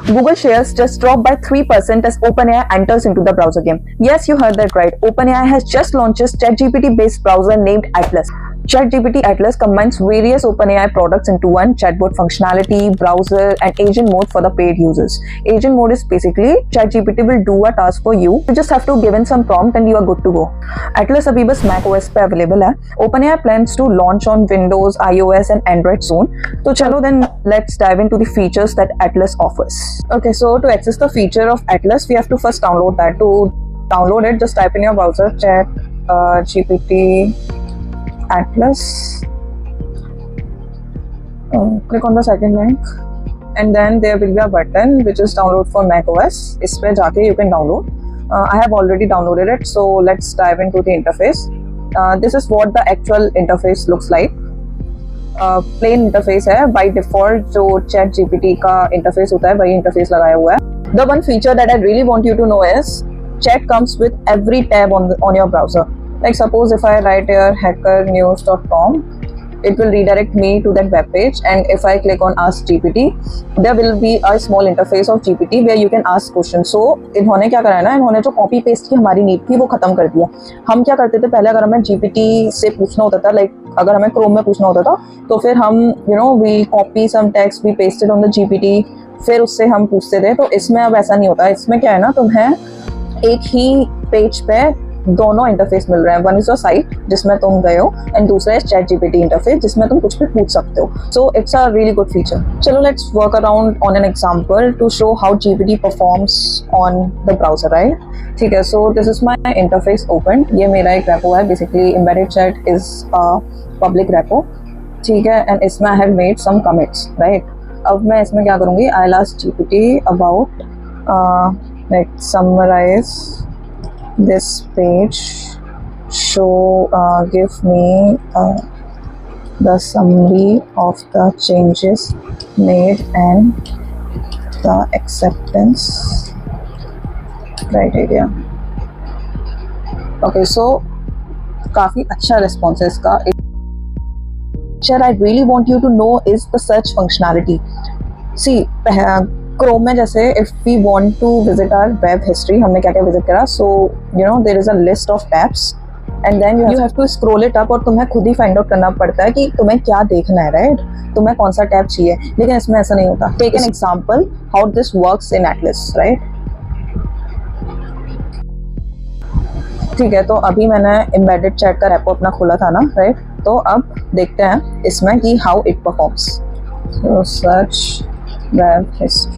Google shares just dropped by 3% as OpenAI enters into the browser game. Yes, you heard that right. OpenAI has just launched a ChatGPT-based browser named Atlas. ChatGPT Atlas combines various OpenAI products into one: chatbot functionality, browser, and agent mode for the paid users. Agent mode is basically ChatGPT will do a task for you. You just have to give in some prompt and you are good to go. Atlas अभी बस macOS पे available है. OpenAI plans to launch on Windows, iOS, and Android soon. तो चलो then let's dive into the features that Atlas offers. Okay, so to access the feature of Atlas, we have to first download that. To download it, just type in your browser ChatGPT Atlas. Click on the second link and then there will be a button which is download for macOS. इस पे जाके you can download. I have already downloaded it, so let's dive into the interface. This is what the actual interface looks like. Plain interface है. By default जो ChatGPT का interface होता है वही interface लगाया हुआ है. The one feature that I really want you to know is chat comes with every tab on your browser. Like suppose if I write here hackernews.com, it will redirect me to that web page, and if I click on ask GPT, there will be a small interface of GPT where you can ask questions. So इन्होंने क्या करा है ना, इन्होंने जो copy paste की हमारी need थी वो खत्म कर दिया. हम क्या करते थे पहले, अगर हमें GPT से पूछना होता था, लाइक अगर हमें क्रोम में पूछना होता था तो फिर हम we copy some text, we pasted on the GPT, फिर उससे हम पूछते थे. तो इसमें अब ऐसा नहीं होता. इसमें क्या है ना, तुम्हें एक ही पेज पे दोनों इंटरफेस मिल रहे हैं. वन इज योर साइट जिसमें तुम गए हो, एंड दूसरा है ChatGPT इंटरफेस जिसमें तुम कुछ भी पूछ सकते हो. So it's a really good feature. चलो let's work around on an example to show how GPT performs on the browser, right? ठीक है, so this is my interface open. ये मेरा एक रेपो है. Basically embedded chat is a public repo. ठीक है, and इसमें I have made some commits, right? अब मैं इसमें क्या करूँगी, I will ask GPT about like summarise this page, give me the summary of the changes made and the acceptance criteria. Okay, so काफ़ी अच्छा response है इसका. Feature I really want you to know is the search functionality. See, Chrome में जैसे if we want to visit our web history, हमने क्या क्या visit करा, so there is a list of tabs and then you have to scroll it up, और तुम्हें खुद ही find out करना पड़ता है कि तुम्हें क्या देखना है, राइट? तुम्हें कौन सा टैब चाहिए. लेकिन इसमें ऐसा नहीं होता. Take an example how this works in Atlas, right? ठीक है, तो अभी मैंने एम्बेडेड चैट का रेपो अपना खोला था ना, राइट? तो अब देखते हैं इसमें कि how it performs. So search web history.